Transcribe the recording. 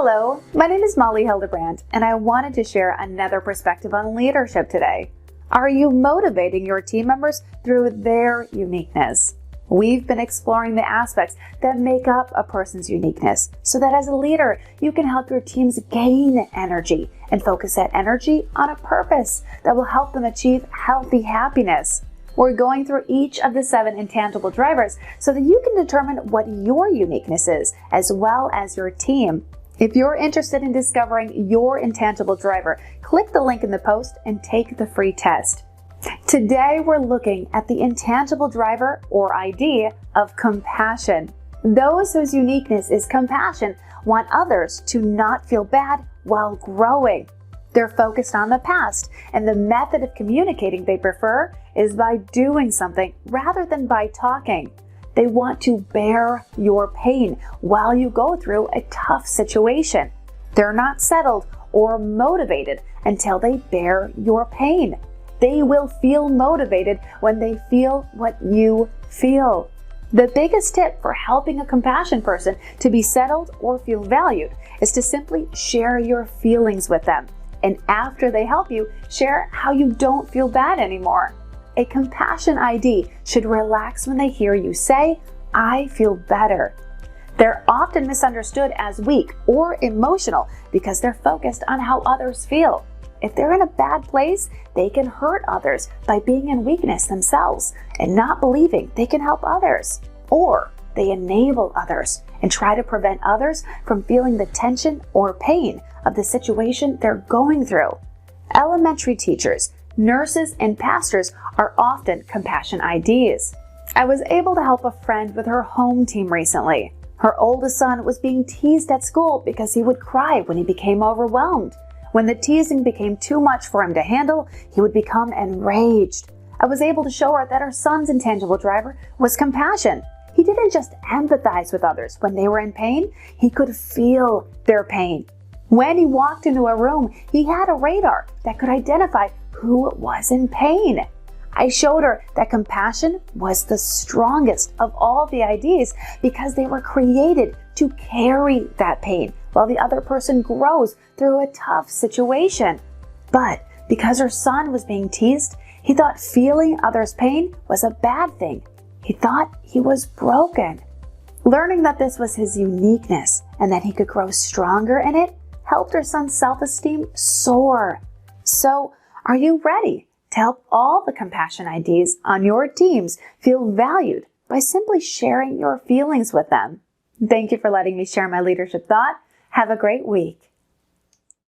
Hello, my name is Molly Hildebrandt, and I wanted to share another perspective on leadership today. Are you motivating your team members through their uniqueness? We've been exploring the aspects that make up a person's uniqueness so that as a leader, you can help your teams gain energy and focus that energy on a purpose that will help them achieve healthy happiness. We're going through each of the 7 intangible drivers so that you can determine what your uniqueness is, as well as your team. If you're interested in discovering your intangible driver, click the link in the post and take the free test. Today, we're looking at the intangible driver or ID of compassion. Those whose uniqueness is compassion want others to not feel bad while growing. They're focused on the past, and the method of communicating they prefer is by doing something rather than by talking. They want to bear your pain while you go through a tough situation. They're not settled or motivated until they bear your pain. They will feel motivated when they feel what you feel. The biggest tip for helping a compassion person to be settled or feel valued is to simply share your feelings with them. And after they help you, share how you don't feel bad anymore. A compassion ID should relax when they hear you say, "I feel better." They're often misunderstood as weak or emotional because they're focused on how others feel. If they're in a bad place, they can hurt others by being in weakness themselves and not believing they can help others. Or they enable others and try to prevent others from feeling the tension or pain of the situation they're going through. Elementary teachers, nurses, and pastors are often compassion IDs. I was able to help a friend with her home team recently. Her oldest son was being teased at school because he would cry when he became overwhelmed. When the teasing became too much for him to handle, he would become enraged. I was able to show her that her son's intangible driver was compassion. He didn't just empathize with others when they were in pain, he could feel their pain. When he walked into a room, he had a radar that could identify who was in pain. I showed her that compassion was the strongest of all the IDs because they were created to carry that pain while the other person grows through a tough situation. But because her son was being teased, he thought feeling others' pain was a bad thing. He thought he was broken. Learning that this was his uniqueness and that he could grow stronger in it helped her son's self-esteem soar. So, are you ready to help all the compassion IDs on your teams feel valued by simply sharing your feelings with them? Thank you for letting me share my leadership thought. Have a great week.